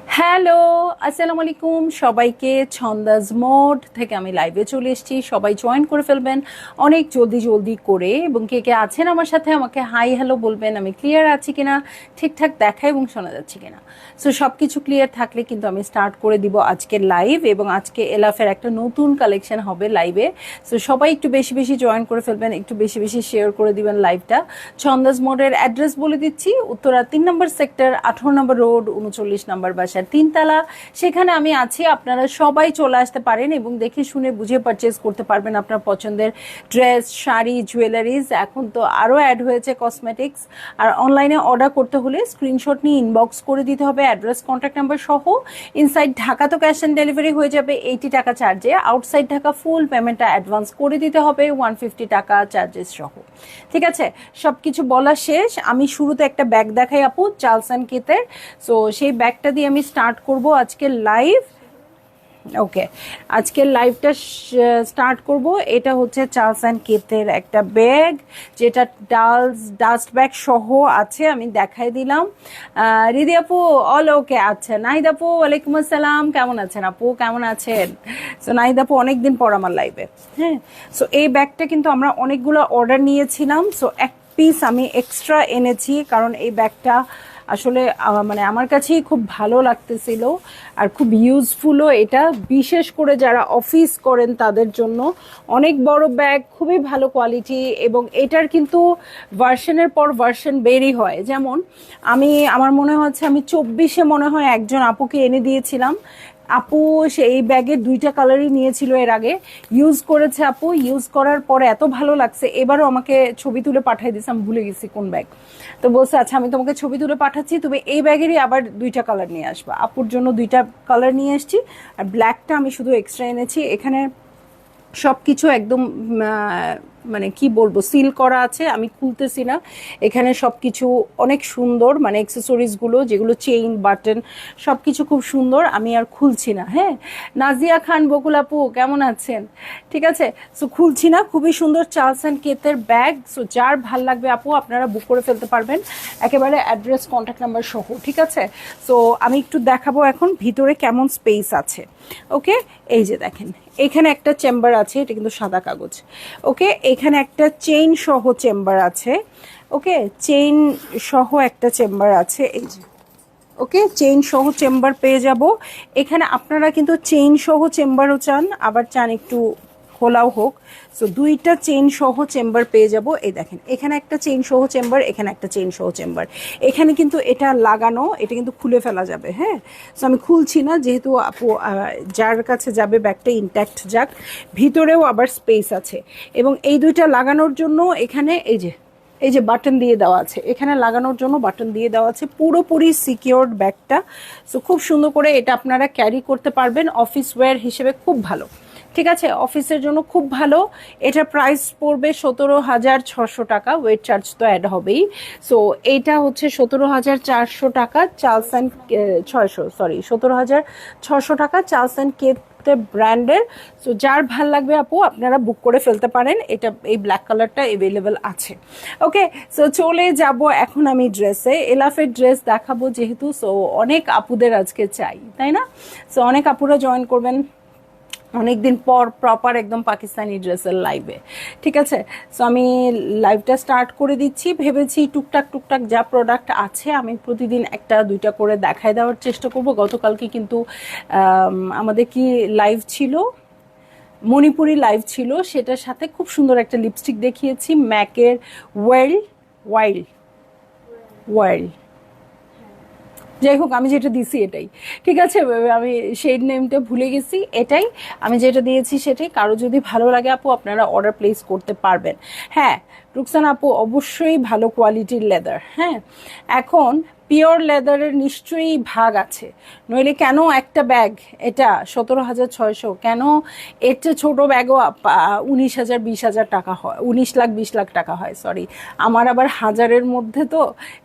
Hello, আসসালামু আলাইকুম সবাইকে। ছন্দাজ মোড থেকে আমি লাইভে চলে এসেছি, সবাই জয়েন করে ফেলবেন অনেক জলদি জলদি করে। এবং কে কে আছেন আমার সাথে আমাকে হাই হ্যালো বলবেন, আমি ক্লিয়ার আছি কিনা, ঠিকঠাক দেখা এবং শোনা যাচ্ছে কিনা। সো সব কিছু ক্লিয়ার থাকলে কিন্তু আমি স্টার্ট করে দিব আজকের লাইভ। এবং আজকে এলাফের একটা নতুন কালেকশন হবে লাইভে। সো সবাই একটু বেশি বেশি জয়েন করে ফেলবেন, একটু বেশি বেশি শেয়ার করে দিবেন লাইভটা। ছন্দাজ মোডের অ্যাড্রেস বলে দিচ্ছি, উত্তরা 3 নম্বর সেক্টর, 18 নম্বর রোড, 39 নম্বর বাসার 3 তলা। সেখানে আমি আছি, আপনারা সবাই চলে আসতে পারেন এবং দেখে শুনে বুঝে পারচেস করতে পারবেন আপনার পছন্দের ড্রেস, শাড়ি, জুয়েলারিজ। এখন তো আরও অ্যাড হয়েছে কসমেটিক্স। আর অনলাইনে অর্ডার করতে হলে স্ক্রিনশট নিয়ে ইনবক্স করে দিতে হবে অ্যাড্রেস, কন্ট্যাক্ট নাম্বার সহ। ইনসাইড ঢাকা তো ক্যাশ অন ডেলিভারি হয়ে যাবে 80 টাকা চার্জে, আউটসাইড ঢাকা ফুল পেমেন্টটা অ্যাডভান্স করে দিতে হবে 150 টাকা চার্জেস সহ। ঠিক আছে, সব কিছু বলা শেষ। আমি শুরুতে একটা ব্যাগ দেখাই আপু, চার্লস অ্যান্ড কেতের। সো সেই ব্যাগটা দিয়ে আমি স্টার্ট করব আজকের লাইভ। ওকে, আজকের লাইভটা স্টার্ট করব। এটা হচ্ছে চার্লস অ্যান্ড কেতের একটা ব্যাগ, যেটা ডাস্ট ব্যাগ সহ আছে। আমি দেখাই দিলাম। রিদি আপু অল ওকে, আচ্ছা। নাহিদ আপু ওয়ালাইকুম আসসালাম, কেমন আছেন আপু, কেমন আছেন? সো নাহিদ আপু অনেকদিন পর আমার লাইভে। হ্যাঁ, সো এই ব্যাগটা কিন্তু আমরা অনেকগুলো অর্ডার নিয়েছিলাম। সো এক পিস আমি এক্সট্রা এনেছি, কারণ এই ব্যাগটা আসলে মানে আমার কাছেই খুব ভালো লাগতেছিল আর খুব ইউজফুলও এটা, বিশেষ করে যারা অফিস করেন তাদের জন্য। অনেক বড় ব্যাগ, খুবই ভালো কোয়ালিটি। এবং এটার কিন্তু ভার্সনের পর ভার্সন বেরই হয়। যেমন আমার মনে হচ্ছে আমি 24-এ মনে হয় একজন আপুকে এনে দিয়েছিলাম। আপু সেই ব্যাগের 2টা কালারই নিয়েছিল এর আগে, ইউজ করেছে আপু। ইউজ করার পরে এত ভালো লাগছে, এবারও আমাকে ছবি তুলে পাঠিয়ে দিয়েছে, আমি ভুলে গেছি কোন ব্যাগ। তো বলছে আচ্ছা আমি তোমাকে ছবি তুলে পাঠাচ্ছি, তুমি এই ব্যাগেরই আবার 2টা কালার নিয়ে আসবা। আপুর জন্য 2টা কালার নিয়ে এসেছি, আর ব্ল্যাকটা আমি শুধু এক্সট্রা এনেছি। এখানে সব কিছু একদম মানে কি বলবো, সিল করা আছে, আমি খুলতেছি না। এখানে সব কিছু অনেক সুন্দর, মানে অ্যাক্সেসরিজগুলো যেগুলো চেইন, বাটন, সব কিছু খুব সুন্দর। আমি আর খুলছি না। হ্যাঁ, নাজিয়া খান বকুল আপু কেমন আছেন? ঠিক আছে, সো খুলছি না। খুবই সুন্দর চার্লস অ্যান্ড কেতের ব্যাগ। সো যার ভাল লাগবে আপু আপনারা বুক করে ফেলতে পারবেন, একেবারে অ্যাড্রেস, কন্ট্যাক্ট নাম্বার সহ। ঠিক আছে, সো আমি একটু দেখাবো এখন ভিতরে কেমন স্পেস আছে। ওকে, এই যে দেখেন, এখানে একটা চেম্বার আছে, এটা কিন্তু সাদা কাগজ। ওকে, এখানে একটা চেইন সহ চেম্বার আছে। ওকে, চেইন সহ একটা চেম্বার আছে, এই যে। ওকে, চেইন সহ চেম্বার পেয়ে যাব এখানে। আপনারা কিন্তু চেইন সহ চেম্বারও চান, আবার চান একটু খোলাও হোক। সো 2টা চেইন সহ চেম্বার পেয়ে যাব। এই দেখেন, এখানে একটা চেইন সহ চেম্বার, এখানে একটা চেইন সহ চেম্বার। এখানে কিন্তু এটা লাগানো, এটা কিন্তু খুলে ফেলা যাবে। হ্যাঁ, সো আমি খুলছি না, যেহেতু আপু যার কাছে যাবে ব্যাগটা ইনট্যাক্ট যাক। ভিতরেও আবার স্পেস আছে। এবং এই 2টা লাগানোর জন্য এখানে এই যে বাটন দিয়ে দেওয়া আছে, এখানে লাগানোর জন্য বাটন দিয়ে দেওয়া আছে। পুরোপুরি সিকিউরড ব্যাগটা। সো খুব সুন্দর করে এটা আপনারা ক্যারি করতে পারবেন, অফিস ওয়্যার হিসেবে খুব ভালো। ঠিক আছে, অফিসের জন্য খুব ভালো। এটা প্রাইস পড়বে 17,600 টাকা, ওয়েট চার্জ তো অ্যাড হবেই। সো এইটা হচ্ছে 17,400 টাকা, চার্লস অ্যান্ড 17,600 টাকা চার্লস অ্যান্ড কেত ব্র্যান্ডের। সো যার ভাল লাগবে আপু আপনারা বুক করে ফেলতে পারেন। এটা এই ব্ল্যাক কালারটা অ্যাভেলেবেল আছে। ওকে, সো চলে যাব এখন আমি ড্রেসে। এলাফের ড্রেস দেখাবো যেহেতু, সো অনেক আপুদের আজকে চাই, তাই না? সো অনেক আপুরা জয়েন করবেন অনেকদিন পর প্রপার একদম পাকিস্তানি ড্রেসের লাইভে। ঠিক আছে, সো আমি লাইভটা স্টার্ট করে দিচ্ছি। ভেবেছি টুকটাক টুকটাক যা প্রোডাক্ট আছে আমি প্রতিদিন 1-2টা করে দেখায় দেওয়ার চেষ্টা করব। গতকালকে কিন্তু আমাদের কি লাইভ ছিল, মণিপুরি লাইভ ছিল, সেটার সাথে খুব সুন্দর একটা লিপস্টিক দেখিয়েছি, ম্যাকের ওয়াইল্ড ওয়াইল্ড যাই হোক, আমি যেটা দিছি এটাই। ঠিক আছে, আমি শেড নেমটা ভুলে গেছি, এটাই আমি যেটা দিয়েছি সেটাই। কারো যদি ভালো লাগে আপু আপনারা অর্ডার প্লেস করতে পারবেন। হ্যাঁ রুকসানা আপু, অবশ্যই ভালো কোয়ালিটির লেদার। হ্যাঁ, এখন পিওর লেদারের নিশ্চয়ই ভাগ আছে, নইলে কেন একটা ব্যাগ এটা 17,600, কেন এর চেয়ে ছোটো ব্যাগও 19,000 20,000 টাকা হয়, 19 লাখ 20 লাখ টাকা হয়। সরি, আমার আবার হাজারের মধ্যে, তো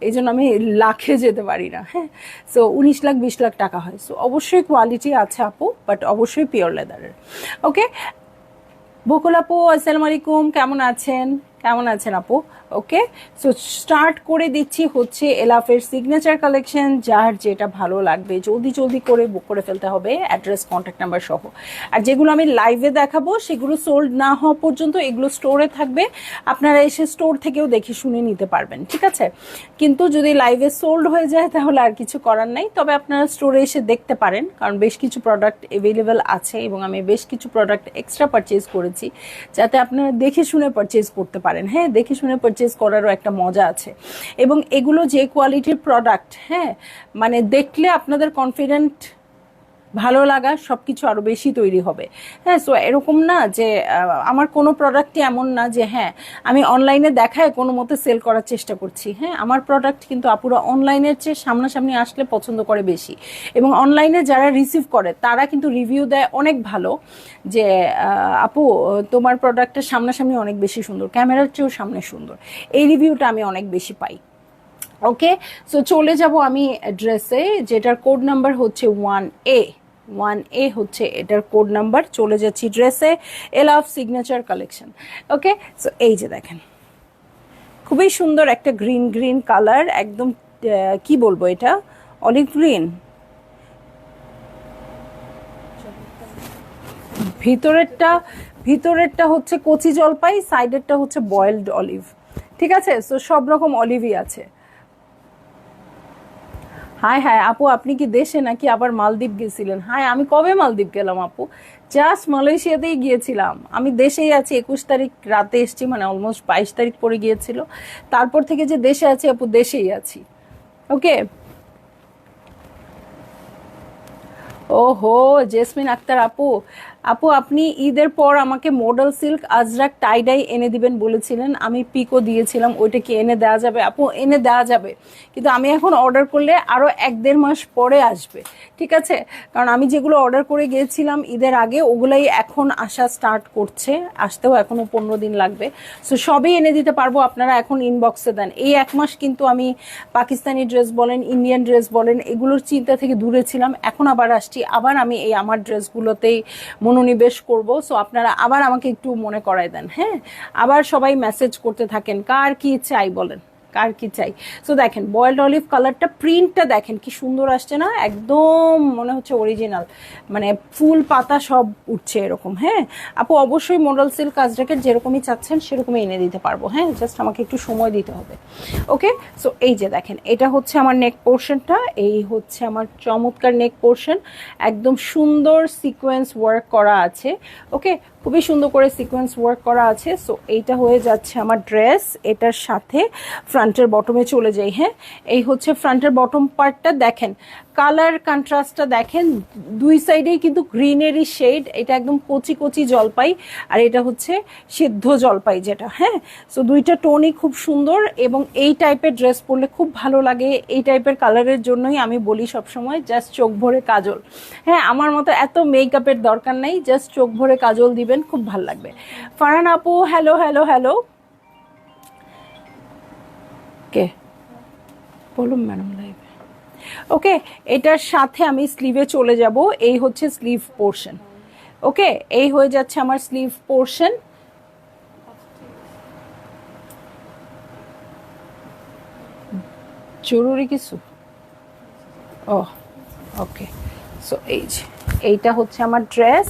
এই জন্য আমি লাখে যেতে পারি না। হ্যাঁ, সো 19 লাখ 20 লাখ টাকা হয়। সো অবশ্যই কোয়ালিটি আছে আপু, বাট অবশ্যই পিওর লেদারের। ওকে, বকুল আপু আসসালামু আলাইকুম, কেমন আছেন? কেমন আছেন আপু? ওকে, সো স্টার্ট করে দিচ্ছি হচ্ছে এলাফের সিগনেচার কালেকশন। যার যেটা ভালো লাগবে জলদি জলদি করে বুক করে ফেলতে হবে, অ্যাড্রেস কন্ট্যাক্ট নাম্বার সহ। আর যেগুলো আমি লাইভে দেখাবো সেগুলো সোল্ড না হওয়া পর্যন্ত এগুলো স্টোরে থাকবে, আপনারা এসে স্টোর থেকেও দেখে শুনে নিতে পারবেন, ঠিক আছে? কিন্তু যদি লাইভে সোল্ড হয়ে যায় তাহলে আর কিছু করার নাই, তবে আপনারা স্টোরে এসে দেখতে পারেন, কারণ বেশ কিছু প্রোডাক্ট অ্যাভেলেবেল আছে এবং আমি বেশ কিছু প্রোডাক্ট এক্সট্রা পারচেজ করেছি যাতে আপনারা দেখে শুনে পারচেজ করতে পারেন। হ্যাঁ, দেখে শুনে পারচেজ করারও একটা মজা আছে। এবং এগুলো যে কোয়ালিটির প্রোডাক্ট, হ্যাঁ মানে দেখলে আপনাদের কনফিডেন্ট, ভালো লাগা সব কিছু আরও বেশি তৈরি হবে। হ্যাঁ, সো এরকম না যে আমার কোনো প্রোডাক্টই এমন না যে হ্যাঁ আমি অনলাইনে দেখায় কোনো মতে সেল করার চেষ্টা করছি। হ্যাঁ, আমার প্রোডাক্ট কিন্তু আপুরা অনলাইনের চেয়ে সামনাসামনি আসলে পছন্দ করে বেশি, এবং অনলাইনে যারা রিসিভ করে তারা কিন্তু রিভিউ দেয় অনেক ভালো যে আপু তোমার প্রোডাক্টের সামনাসামনি অনেক বেশি সুন্দর, ক্যামেরার চেয়েও সামনে সুন্দর। এই রিভিউটা আমি অনেক বেশি পাই। ওকে, সো চলে যাব আমি ড্রেসে, যেটার কোড নাম্বার হচ্ছে 1A। 1A হচ্ছে এটার কোড নাম্বার। চলে যাচ্ছি ড্রেসে, এলাফ সিগনেচার কালেকশন। ওকে, সো এই যে দেখেন খুবই সুন্দর একটা গ্রিন গ্রিন কালার, একদম কি বলবো, এটা অলিভ গ্রিন, ভিতরেরটা হচ্ছে কচি জলপাই, সাইডেরটা হচ্ছে বয়েলড অলিভ, ঠিক আছে? সো সব রকম অলিভই আছে। হাই হাই আপু, আপনি কি দেশে নাকি আবার মালদ্বীপ গেছিলেন? হাই, আমি কবে মালদ্বীপ গেলাম আপু? জাস্ট মালয়েশিয়াতেই গিয়েছিলাম। আমি দেশেই আছি, 21 তারিখ রাতে এসছি, মানে অলমোস্ট 22 তারিখ পরে গিয়েছিল। তারপর থেকে যে দেশে আছি আপু, দেশেই আছি। ওকে, ওহো জেসমিন আক্তার আপু, আপনি ঈদের পর আমাকে মডেল সিল্ক আজরাক টাইডাই এনে দিবেন বলেছিলেন, আমি পিকও দিয়েছিলাম, ওইটা কি এনে দেওয়া যাবে? আপু এনে দেওয়া যাবে, কিন্তু আমি এখন অর্ডার করলে আরও 1-1.5 মাস পরে আসবে, ঠিক আছে? কারণ আমি যেগুলো অর্ডার করে গিয়েছিলাম ঈদের আগে ওগুলাই এখন আসা স্টার্ট করছে, আসতেও এখনও 15 দিন লাগবে। সো সবই এনে দিতে পারবো, আপনারা এখন ইনবক্সে দেন। এই 1 মাস কিন্তু আমি পাকিস্তানি ড্রেস বলেন, ইন্ডিয়ান ড্রেস বলেন, এগুলোর চিন্তা থেকে দূরে ছিলাম। এখন আবার আসছি, আবার আমি এই আমার ড্রেসগুলোতেই মনোনিবেশ করব। সো আপনারা আবার আমাকে একটু মনে করায় দেন। হ্যাঁ, আবার সবাই মেসেজ করতে থাকেন কার কি চাই বলেন, কার কি চাই। সো দেখেন বয়েলড অলিভ কালারটা, প্রিন্টটা দেখেন কি সুন্দর আসছে না, একদম মনে হচ্ছে অরিজিনাল, মানে ফুল পাতা সব উঠছে এরকম। হ্যাঁ আপু, অবশ্যই মডেল সিল্ক আজরাকের যেরকমই চাচ্ছেন সেরকমই এনে দিতে পারবো। হ্যাঁ, জাস্ট আমাকে একটু সময় দিতে হবে। ওকে, সো এই যে দেখেন এটা হচ্ছে আমার নেক পোর্শনটা, এই হচ্ছে আমার চমৎকার নেক পোর্শন, একদম সুন্দর সিকোয়েন্স ওয়ার্ক করা আছে। ওকে, খুবই সুন্দর করে সিকোয়েন্স ওয়ার্ক করা আছে। সো এইটা হয়ে যাচ্ছে আমার ড্রেস, এটার সাথে ফ্রন্টের বটমে চলে যাই। হ্যাঁ, এই হচ্ছে ফ্রন্টের বটম পার্টটা, দেখেন কালার কন্ট্রাস্টটা দেখেন, দুই সাইডেই কিন্তু গ্রিনারি শেড, এটা একদম কচি কচি জলপাই আর এটা হচ্ছে সিদ্ধ জলপাই যেটা। হ্যাঁ, সো দুইটা টোনই খুব সুন্দর এবং এই টাইপের ড্রেস পরলে খুব ভালো লাগে। এই টাইপের কালারের জন্যই আমি বলি সবসময় জাস্ট চোখ ভরে কাজল। হ্যাঁ, আমার মতো এত মেকআপের দরকার নেই, জাস্ট চোখ ভরে কাজল দিবেন, খুব ভালো লাগবে। ফারহান আপু হ্যালো হ্যালো হ্যালো, কে বলুন ম্যাডাম লাইভে। ওকে, এটার সাথে আমি স্লিভে চলে যাব, এই হচ্ছে স্লিভ পোর্শন। ওকে, এই হয়ে যাচ্ছে আমার স্লিভ পোর্শন। জরুরি কিছু, ও ওকে, সো এই যে এইটা হচ্ছে আমার ড্রেস,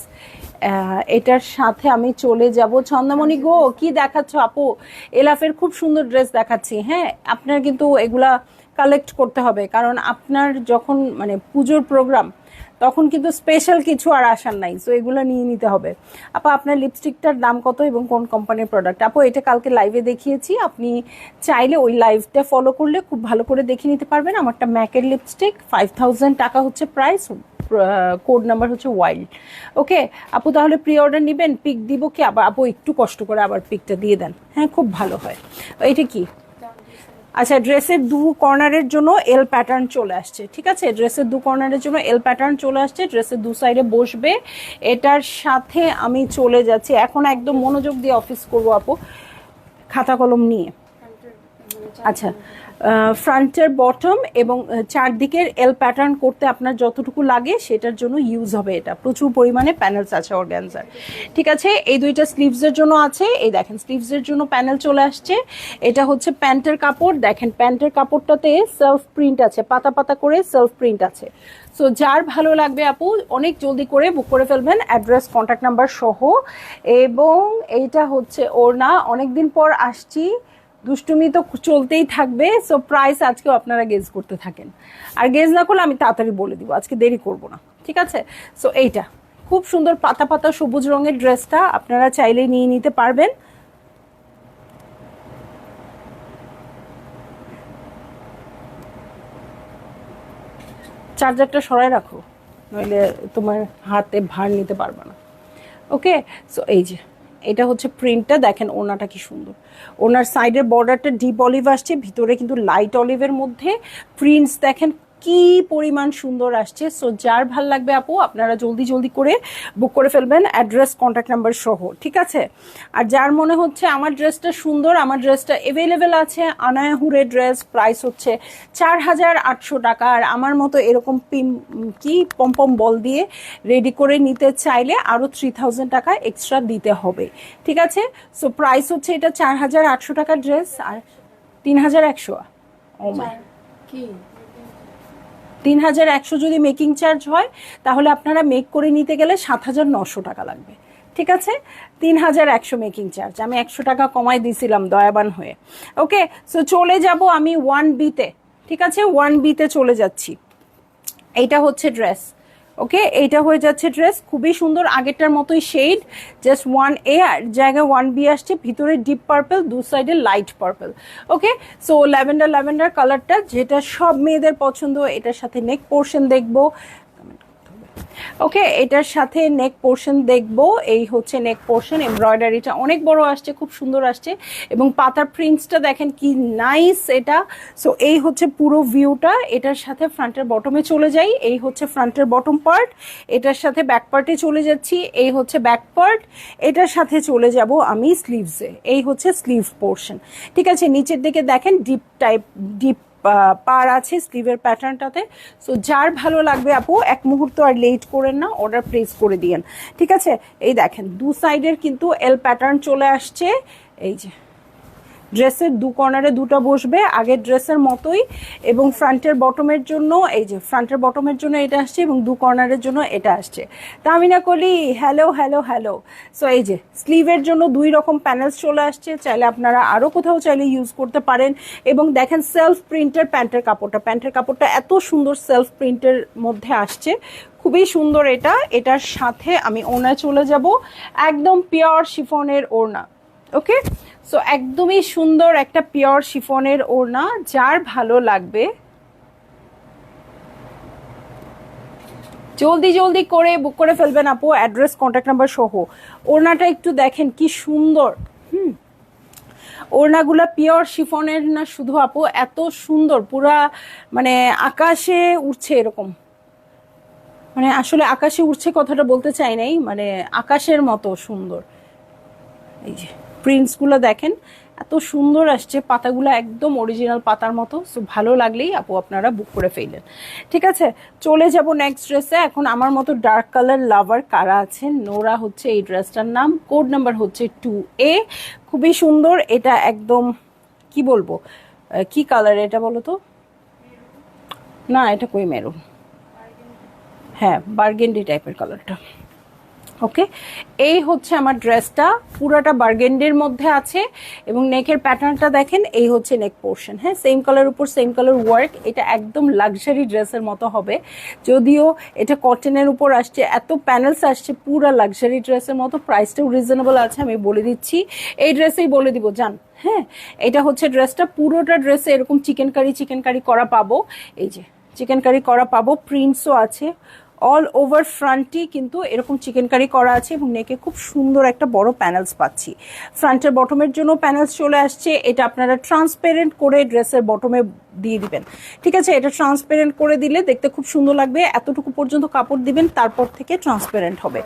এটার সাথে আমি চলে যাব। ছন্দমণি গো, কি দেখাচ্ছ আপু? এলাফের খুব সুন্দর ড্রেস দেখাচ্ছি। হ্যাঁ, আপনার কিন্তু এগুলা কালেক্ট করতে হবে, কারণ আপনার যখন মানে পুজোর প্রোগ্রাম তখন কিন্তু স্পেশাল কিছু আর আসার নাই, সো এগুলো নিয়ে নিতে হবে। আপা আপনার লিপস্টিকটার দাম কত এবং কোন কোম্পানির প্রোডাক্ট? আপু এটা কালকে লাইভে দেখিয়েছি, আপনি চাইলে ওই লাইভটা ফলো করলে খুব ভালো করে দেখে নিতে পারবেন। আমারটা ম্যাকের লিপস্টিক, 5000 টাকা হচ্ছে প্রাইস, কোড নাম্বার হচ্ছে ওয়াইল্ড। ওকে আপু, তাহলে প্রি অর্ডার নেবেন, পিক দিব কি? আবার আপু একটু কষ্ট করে আবার পিকটা দিয়ে দেন, হ্যাঁ খুব ভালো হয়। এটা কি? আচ্ছা, ড্রেসের দু কর্নারের জন্য এল প্যাটার্ন চলে আসছে, ঠিক আছে? ড্রেসের দু কর্নারের জন্য এল প্যাটার্ন চলে আসছে, ড্রেসের দু সাইডে বসবে। এটার সাথে আমি চলে যাচ্ছি এখন, একদম মনোযোগ দিয়ে অফিস করবো আপু, খাতা কলম নিয়ে। আচ্ছা, ফ্রন্টের বটম এবং চারদিকের এল প্যাটার্ন করতে আপনার যতটুকু লাগে সেটার জন্য ইউজ হবে এটা। প্রচুর পরিমাণে প্যানেলস আছে অর্গানজার। ঠিক আছে, এই দুইটা স্লিভসের জন্য আছে। এই দেখেন স্লিভসের জন্য প্যানেল চলে আসছে। এটা হচ্ছে প্যান্টের কাপড়। দেখেন প্যান্টের কাপড়টাতে সেলফ প্রিন্ট আছে, পাতা পাতা করে সেলফ প্রিন্ট আছে। সো যার ভালো লাগবে আপু অনেক জলদি করে বুক করে ফেলবেন, অ্যাড্রেস কন্ট্যাক্ট নাম্বার সহ। এবং এইটা হচ্ছে ওড়না। অনেকদিন পর আসছি, দুষ্টুমি তো চলতেই থাকবে। সো প্রাইস আজকেও আপনারা গেজ করতে থাকেন, আর গেজ না করলে আমি তাড়াতাড়ি বলে দিব, আজকে দেরি করব না। ঠিক আছে, সো এইটা খুব সুন্দর পাতা পাতা সবুজ রঙের ড্রেসটা আপনারা চাইলেই নিয়ে নিতে পারবেন। চার্জারটা সরাই রাখো, নইলে তোমার হাতে ভার নিতে পারবে না। ওকে, সো এই যে এটা হচ্ছে প্রিন্টটা। দেখেন ওনাটা কি সুন্দর। ওনার সাইডের বর্ডারটা ডিপ অলিভ আসছে, ভিতরে কিন্তু লাইট অলিভের মধ্যে প্রিন্টস দেখেন কি পরিমাণ সুন্দর আসছে। সো যার ভাল লাগবে আপু আপনারা জলদি জলদি করে বুক করে ফেলবেন, অ্যাড্রেস কন্ট্যাক্ট নাম্বার সহ। ঠিক আছে, আর যার মনে হচ্ছে আমার ড্রেসটা সুন্দর, আমার ড্রেসটা অ্যাভেলেবেল আছে, আনায়া হুরের ড্রেস, প্রাইস হচ্ছে 4800 টাকা। আর আমার মতো এরকম কি পম্পম বল দিয়ে রেডি করে নিতে চাইলে আরও 3000 টাকা এক্সট্রা দিতে হবে। ঠিক আছে, সো প্রাইস হচ্ছে এটা 4800 টাকার ড্রেস আর 3100। ও মাই, কি 3100 যদি মেকিং চার্জ হয় তাহলে আপনারা মেক করে নিতে গেলে 7900 টাকা লাগবে। ঠিক আছে, 3100 মেকিং চার্জ, আমি 100 টাকা কমাই দিয়েছিলাম দয়াবান হয়ে। ওকে, সো চলে যাব আমি 1B-তে। ঠিক আছে, 1B-তে চলে যাচ্ছি। এইটা হচ্ছে ড্রেস। ওকে, এইটা হয়ে যাচ্ছে ড্রেস, খুবই সুন্দর, আগেরটার মতোই শেড, জাস্ট 1A জায়গায় 1B আসছে, ভিতরে ডিপ পার্পল, দু সাইডে লাইট পার্পল। ওকে, সো ল্যাভেন্ডার ল্যাভেন্ডার কালারটা যেটা সব মেয়েদের পছন্দ। এটার সাথে নেক পোর্শন দেখবো। ওকে, এটার সাথে নেক পোর্শন দেখবো। এই হচ্ছে নেক পোর্শন, এমব্রয়ডারিটা অনেক বড় আসছে, খুব সুন্দর আসছে, এবং পাতার প্রিন্টসটা দেখেন কি নাইস এটা। সো এই হচ্ছে পুরো ভিউটা। এটার সাথে ফ্রন্টের বটমে চলে যাই। এই হচ্ছে ফ্রন্টের বটম পার্ট। এটার সাথে ব্যাক পার্টে চলে যাচ্ছি। এই হচ্ছে ব্যাক পার্ট। এটার সাথে চলে যাব আমি স্লিভসে। এই হচ্ছে স্লিভ পোর্শন। ঠিক আছে, নিচের দিকে দেখেন ডিপ পার আছে স্লিভের প্যাটার্নটাতে। সো যার ভালো লাগবে আপু এক মুহূর্ত আর লেট করেন না, অর্ডার প্লেস করে দিয়েন। ঠিক আছে, এই দেখেন দু সাইডের কিন্তু এল প্যাটার্ন চলে আসছে। এই যে ড্রেসের দু কর্নারে দুটো বসবে আগের ড্রেসের মতোই, এবং ফ্রন্টের বটমের জন্য এই যে ফ্রন্টের বটমের জন্য এটা আসছে এবং দু কর্নারের জন্য এটা আসছে। তামিনা কলি হ্যালো হ্যালো হ্যালো। সো এই যে স্লিভের জন্য দুই রকম প্যানেলস চলে আসছে, চাইলে আপনারা আরও কোথাও চাইলে ইউজ করতে পারেন। এবং দেখেন সেলফ প্রিন্টের প্যান্টের কাপড়টা এত সুন্দর সেলফ প্রিন্টের মধ্যে আসছে, খুবই সুন্দর এটা। এটার সাথে আমি ওড়নায় চলে যাব, একদম পিওর শিফনের ওড়না। ওকে, সো একদমই সুন্দর একটা পিওর শিফনের ওড়না, যার ভালো লাগবে জলদি জলদি করে বুক করে ফেলবেন আপু, অ্যাড্রেস কন্ট্যাক্ট নাম্বার সহ। ওড়নাটা একটু দেখেন কি সুন্দর। ওড়নাগুলা পিওর শিফনের না শুধু আপু, এত সুন্দর, পুরা মানে আকাশে উঠছে এরকম, মানে আসলে আকাশে উঠছে কথাটা বলতে চাই নাই, মানে আকাশের মতো সুন্দর। এই যে প্রিন্টসগুলো দেখেন এত সুন্দর আসছে, পাতাগুলো একদম অরিজিনাল পাতার মতো। সো ভালো লাগলেই আপু আপনারা বুক করে ফেললেন। ঠিক আছে, চলে যাব নেক্সট ড্রেসে। এখন আমার মতো ডার্ক কালার লাভার কারা আছেন? নোরা হচ্ছে এই ড্রেসটার নাম, কোড নাম্বার হচ্ছে 2A। খুবই সুন্দর এটা, একদম কি বলবো, কি কালার এটা বলো তো? না, এটা কই মেরুন, হ্যাঁ বার্গেন্ডি টাইপের কালারটা। ওকে, এই হচ্ছে আমার ড্রেসটা, পুরাটা বার্গেন্ডির মধ্যে আছে, এবং নেকের প্যাটার্নটা দেখেন, এই হচ্ছে নেক পোর্শন। হ্যাঁ, সেম কালার উপর সেম কালার ওয়ার্ক। এটা একদম লাক্সারি ড্রেসের মতো হবে, যদিও এটা কটনের উপর আসছে, এত প্যানেলস আসছে, পুরা লাক্সারি ড্রেসের মতো। প্রাইসটাও রিজনেবল আছে, আমি বলে দিচ্ছি, এই ড্রেসেই বলে দিব জান। হ্যাঁ, এটা হচ্ছে ড্রেসটা, পুরোটা ড্রেসে এরকম চিকেন কারি করা পাবো। এই যে চিকেন কারি করা পাবো, প্রিন্টসও আছে অল ওভার ফ্রন্টই কিন্তু এরকম চিকেন কারি করা আছে, এবং নেকে খুব সুন্দর একটা বড় প্যানেলস পাচ্ছি। ফ্রন্টের বটমের জন্য প্যানেলস চলে আসছে। এটা আপনারা ট্রান্সপারেন্ট করে ড্রেসের বটমে দিয়ে দিবেন, ঠিক আছে। এটা ট্রান্সপারেন্ট করে দিলে দেখতে খুব সুন্দর লাগবে, এতটুকু পর্যন্ত কাপড় দিবেন, তারপর থেকে ট্রান্সপারেন্ট হবে।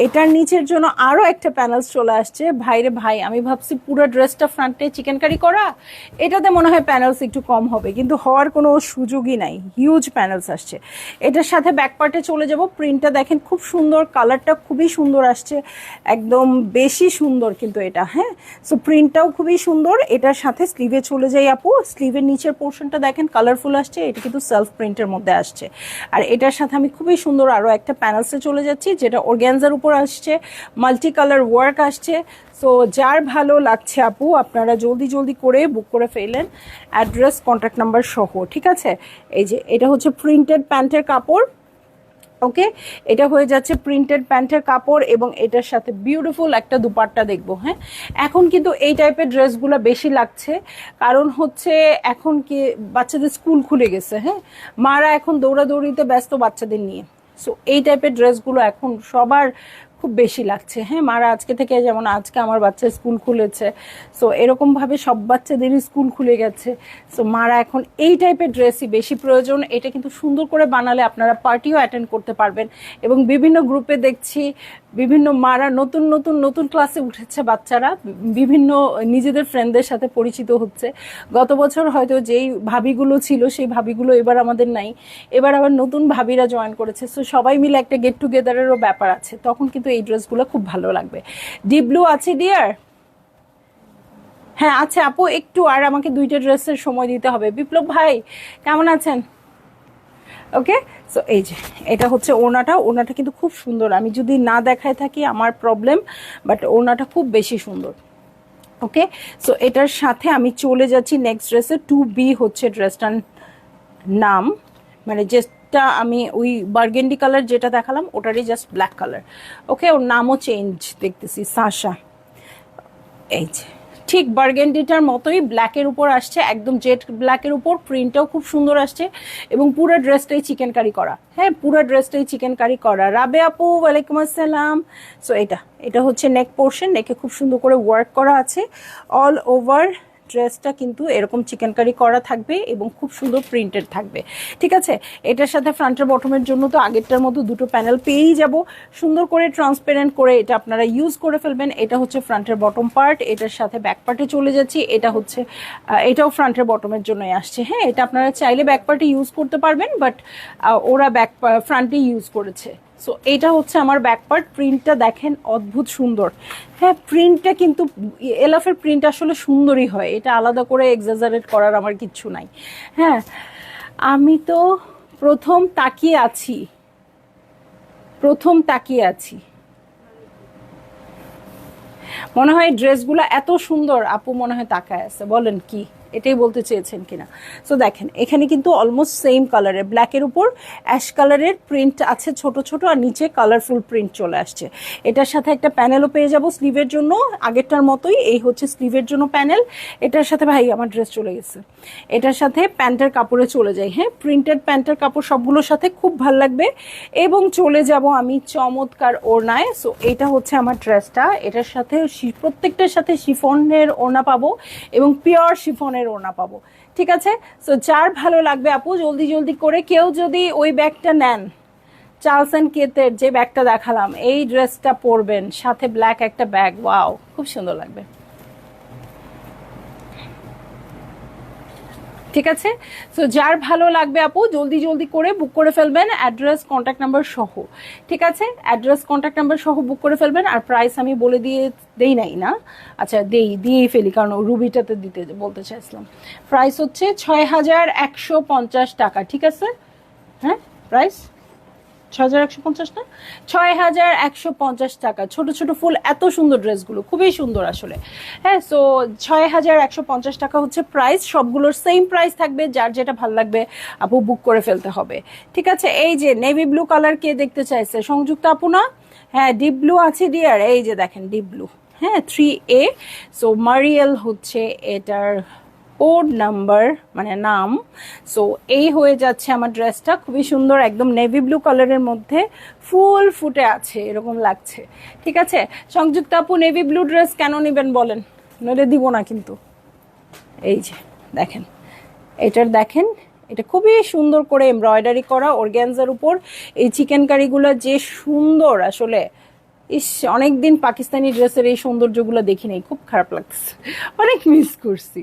এটার নিচের জন্য আরও একটা প্যানেলস চলে আসছে। ভাইরে ভাই, আমি ভাবছি পুরো ড্রেসটা ফ্রন্টে চিকেন কারি করা, এটাতে মনে হয় প্যানেলস একটু কম হবে, কিন্তু হওয়ার কোনো সুযোগই নাই, হিউজ প্যানেলস আসছে। এটার সাথে ব্যাক পার্টে চলে যাব। প্রিন্টটা দেখেন খুব সুন্দর, কালারটা খুবই সুন্দর আসছে, একদম বেশি সুন্দর কিন্তু এটা। হ্যাঁ, সো প্রিন্টটাও খুবই সুন্দর। এটার সাথে স্লিভে চলে যাই আপু। স্লিভের নিচের পোর্শনটা দেখেন কালারফুল আসছে, এটা কিন্তু সেলফ প্রিন্টের মধ্যে আসছে। আর এটার সাথে আমি খুবই সুন্দর আরও একটা প্যানেলসে চলে যাচ্ছি, যেটা অর্গ্যানজার উপর আসছে, মাল্টি কালার ওয়ার্ক আসছে। সো যার ভালো লাগছে আপু, আপনারা জলদি জলদি করে বুক করে ফেলেন, অ্যাড্রেস কন্ট্যাক্ট নাম্বার সহ, ঠিক আছে। এই যে এটা হচ্ছে প্রিন্টেড প্যান্টের কাপড়, ওকে, এটা হয়ে যাচ্ছে প্রিন্টেড প্যান্টের কাপড়, এবং এটার সাথে বিউটিফুল একটা দুপাট্টা দেখবো। হ্যাঁ, এখন কিন্তু এই টাইপের ড্রেসগুলো বেশি লাগছে, কারণ হচ্ছে এখন কি বাচ্চাদের স্কুল খুলে গেছে। হ্যাঁ, মারা এখন দৌড়াদৌড়িতে ব্যস্ত বাচ্চাদের নিয়ে, সো এই টাইপের ড্রেসগুলো এখন সবার খুব বেশি লাগছে। হ্যাঁ, মারা আজকে থেকে, যেমন আজকে আমার বাচ্চার স্কুল খুলেছে, সো এরকমভাবে সব বাচ্চাদেরই স্কুল খুলে গেছে, সো মারা এখন এই টাইপের ড্রেসই বেশি প্রয়োজন। এটা কিন্তু সুন্দর করে বানালে আপনারা পার্টিও অ্যাটেন্ড করতে পারবেন, এবং বিভিন্ন গ্রুপে দেখছি বিভিন্ন মারা নতুন নতুন নতুন ক্লাসে উঠেছে বাচ্চারা, বিভিন্ন নিজেদের ফ্রেন্ডদের সাথে পরিচিত হচ্ছে। গত বছর হয়তো যেই ভাবিগুলো ছিল সেই ভাবিগুলো এবার আমাদের নাই, এবার আবার নতুন ভাবিরা জয়েন করেছে, সো সবাই মিলে একটা গেট টুগেদারেরও ব্যাপার আছে, তখন কিন্তু এই ড্রেসগুলো খুব ভালো লাগবে। ডিপ ব্লু আছে ডিয়ার? হ্যাঁ আচ্ছা আপু, একটু আর আমাকে 2টা ড্রেসের সময় দিতে হবে। বিপ্লব ভাই কেমন আছেন? ওকে, সো এই যে এটা হচ্ছে ওড়নাটা। ওড়নাটা কিন্তু খুব সুন্দর, আমি যদি না দেখায় থাকি আমার প্রবলেম, বাট ওড়নাটা খুব বেশি সুন্দর। ওকে, সো এটার সাথে আমি চলে যাচ্ছি নেক্সট ড্রেসে। 2B হচ্ছে ড্রেসটার নাম, মানে যেটা আমি ওই বার্গেন্ডি কালার যেটা দেখালাম ওটারই জাস্ট ব্ল্যাক কালার। ওকে, ওর নামও চেঞ্জ দেখতেছি, সাশা। এই যে ঠিক বার্গেন্ডিটার মতোই ব্ল্যাকের উপর আসছে, একদম জেট ব্ল্যাকের উপর, প্রিন্টটাও খুব সুন্দর আসছে, এবং পুরো ড্রেসটাই চিকেন কারি করা। হ্যাঁ, পুরো ড্রেসটাই চিকেন কারি করা। রাবে আপু ওয়ালাইকুম আসসালাম। সো এটা হচ্ছে নেক পোর্শন, নেকে খুব সুন্দর করে ওয়ার্ক করা আছে। অল ওভার ড্রেসটা কিন্তু এরকম চিকেন কারি করা থাকবে এবং খুব সুন্দর প্রিন্টেড থাকবে, ঠিক আছে। এটার সাথে ফ্রন্টের বটমের জন্য তো আগেরটার মতো দুটো প্যানেল পেয়েই যাব, সুন্দর করে ট্রান্সপারেন্ট করে এটা আপনারা ইউজ করে ফেলবেন। এটা হচ্ছে ফ্রন্টের বটম পার্ট, এটার সাথে ব্যাক পার্টে চলে যাচ্ছি। এটা হচ্ছে এটাও ফ্রন্টের বটমের জন্যই আসছে। হ্যাঁ, এটা আপনারা চাইলে ব্যাক পার্টে ইউজ করতে পারবেন, বাট ওরা ফ্রন্টে ইউজ করেছে। সো এইটা হচ্ছে আমার ব্যাক পার্ট। প্রিন্টটা দেখেন অদ্ভুত সুন্দর। হ্যাঁ, প্রিন্টটা কিন্তু এলাফের প্রিন্ট আসলে সুন্দরই হয়, এটা আলাদা করে এক্সাজারেট করার আমার কিচ্ছু নাই। হ্যাঁ, আমি তো প্রথম তাকিয়ে আছি, মনে হয় ড্রেসগুলো এত সুন্দর, আপু মনে হয় তাকায় আছে, বলেন কি এটাই বলতে চেয়েছেন কিনা। সো দেখেন এখানে কিন্তু অলমোস্ট সেম কালারের, ব্ল্যাকের উপর অ্যাশ কালারের প্রিন্ট আছে ছোট ছোট, আর নিচে কালারফুল প্রিন্ট চলে আসছে। এটার সাথে একটা প্যানেলও পেয়ে যাব স্লিভের জন্য, আগেরটার মতোই এই হচ্ছে স্লিভের জন্য প্যানেল। এটার সাথে ভাই আমার ড্রেস চলে গেছে, এটার সাথে প্যান্টের কাপড়ে চলে যাই। হ্যাঁ, প্রিন্টেড প্যান্টের কাপড় সবগুলোর সাথে খুব ভাল লাগবে। এবং চলে যাব আমি চমৎকার ওড়নায়। সো এটা হচ্ছে আমার ড্রেসটা, এটার সাথে প্রত্যেকটার সাথে শিফনের ওড়না পাবো এবং পিওর শিফনের ওড়না পাবো, ঠিক আছে। সো যার ভালো লাগবে আপু জলদি জলদি করে, কেউ যদি ওই ব্যাগটা নেন, চার্লস এন্ড কেতের যে ব্যাগটা দেখালাম, এই ড্রেসটা পরবেন, সাথে ব্ল্যাক একটা ব্যাগ, ওয়াও খুব সুন্দর লাগবে, ঠিক আছে। সো যার ভালো লাগবে আপু জলদি জলদি করে বুক করে ফেলবেন, অ্যাড্রেস কন্ট্যাক্ট নাম্বার সহ, ঠিক আছে। অ্যাড্রেস কন্ট্যাক্ট নাম্বার সহ বুক করে ফেলবেন। আর প্রাইস আমি বলে দেই নাই না, আচ্ছা দিয়েই ফেলি, কারণ রুবিটাতে দিতে বলতে চাইছিলাম। প্রাইস হচ্ছে 6150 টাকা, ঠিক আছে। হ্যাঁ, প্রাইস 6150 না, 6150 টাকা। ছোট ছোট ফুল, এত সুন্দর ড্রেসগুলো খুবই সুন্দর আসলে। হ্যাঁ, সো 6150 টাকা হচ্ছে প্রাইস, সবগুলোর সেম প্রাইস থাকবে, যার যেটা ভালো লাগবে আপু বুক করে ফেলতে হবে, ঠিক আছে। এই যে নেভি ব্লু কালার কে দেখতে চাইছে, সংযুক্ত আপু না? হ্যাঁ, ডিপ ব্লু আছে ডিয়ার, এই যে দেখেন ডিপ ব্লু। হ্যাঁ, 3A। সো মারিয়েল হচ্ছে এটার কোড নাম্বার, মানে নাম। সো এই হয়ে যাচ্ছে আমার ড্রেসটা, খুবই সুন্দর, একদম নেভি ব্লু কালারের মধ্যে ফুল ফুটে আছে এরকম লাগছে, ঠিক আছে। সংযুক্ত আপু নেভি ব্লু ড্রেস কেন নেবেন বলেন, নইলে দিব না কিন্তু। এই যে দেখেন এটার দেখেন, এটা খুবই সুন্দর করে এমব্রয়ডারি করা অর্গ্যানজার উপর। এই চিকেন কারিগুলো যে সুন্দর আসলে, ইস অনেকদিন পাকিস্তানি ড্রেসের এই সৌন্দর্যগুলো দেখি নাই, খুব খারাপ লাগছে, অনেক মিস করছি।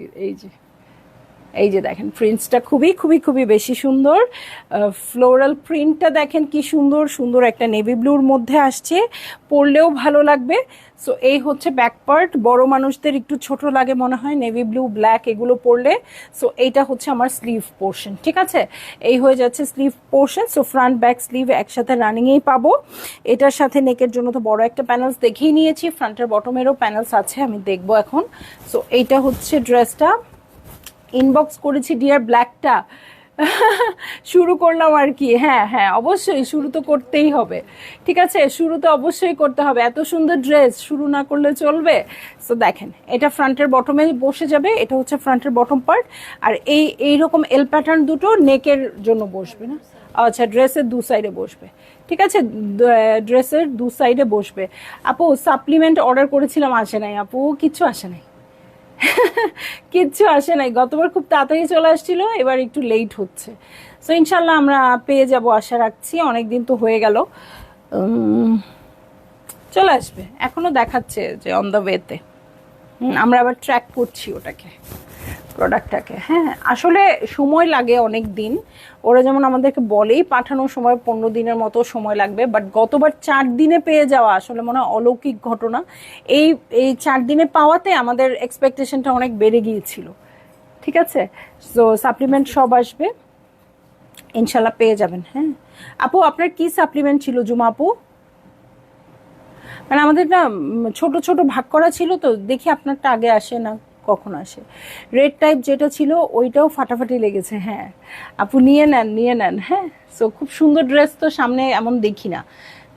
এই যে দেখেন প্রিন্টসটা খুবই খুবই খুবই বেশি সুন্দর। ফ্লোরাল প্রিন্টটা দেখেন কি সুন্দর সুন্দর, একটা নেভি ব্লুর মধ্যে আসছে, পরলেও ভালো লাগবে। সো এই হচ্ছে ব্যাক পার্ট, বড় মানুষদের একটু ছোট লাগে মনে হয় নেভি ব্লু ব্ল্যাক এগুলো পরলে। সো এইটা হচ্ছে আমার স্লিভ পোর্শন, ঠিক আছে, এই হয়ে যাচ্ছে sleeve portion. So front back sleeve একসাথে রানিংয়েই পাবো। এটার সাথে নেকের জন্য তো বড় একটা প্যানেলস দেখেই নিয়েছি, ফ্রন্টের বটমেরও প্যানেলস আছে, আমি দেখবো এখন। সো এইটা হচ্ছে ড্রেসটা, ইনবক্স করেছি ডিয়ার ব্ল্যাকটা শুরু করলাম আর কি। হ্যাঁ হ্যাঁ অবশ্যই শুরু তো করতেই হবে, ঠিক আছে, শুরু তো অবশ্যই করতে হবে, এত সুন্দর ড্রেস শুরু না করলে চলবে। সো দেখেন এটা ফ্রন্টের বটমে বসে যাবে, এটা হচ্ছে ফ্রন্টের বটম পার্ট। আর এইরকম এল প্যাটার্ন দুটো নেকের জন্য বসবে না, আচ্ছা ড্রেসের দু সাইডে বসবে, ঠিক আছে, ড্রেসের দু সাইডে বসবে। আপু সাপ্লিমেন্ট অর্ডার করেছিলাম, আসে নাই আপু, কিচ্ছু আসে নাই কিচ্ছু আসে নাই, গতবার খুব তাড়াতাড়ি চলে আসছিল, এবার একটু লেট হচ্ছে। সো ইনশাল্লাহ আমরা পেয়ে যাব আশা রাখছি, অনেকদিন তো হয়ে গেল, চলে আসবে, এখনো দেখাচ্ছে যে অন দ্য ওয়েতে। আমরা আবার ট্র্যাক করছি ওটাকে, প্রোডাক্টটাকে। হ্যাঁ আসলে সময় লাগে অনেক দিন, ওরা যেমন আমাদেরকে বলেই পাঠানোর সময় 15 দিনের মতো সময় লাগবে, বাট গতবার 4 দিনে পেয়ে যাওয়া আসলে মনে হয় অলৌকিক ঘটনা। এই এই 4 দিনে পাওয়াতে আমাদের এক্সপেকটেশনটা অনেক বেড়ে গিয়েছিল, ঠিক আছে। সো সাপ্লিমেন্ট সব আসবে ইনশাল্লাহ, পেয়ে যাবেন। হ্যাঁ আপু আপনার কি সাপ্লিমেন্ট ছিল জুমা আপু? মানে আমাদের না ছোট ছোট ভাগ করা ছিল, তো দেখি আপনারটা আগে আসে না কখন আসে। রেড টাইপ যেটা ছিল ওইটাও ফাটাফাটি লেগেছে। হ্যাঁ আপু নিয়ে নেন নিয়ে নেন। হ্যাঁ সো খুব সুন্দর ড্রেস তো সামনে এমন দেখি না।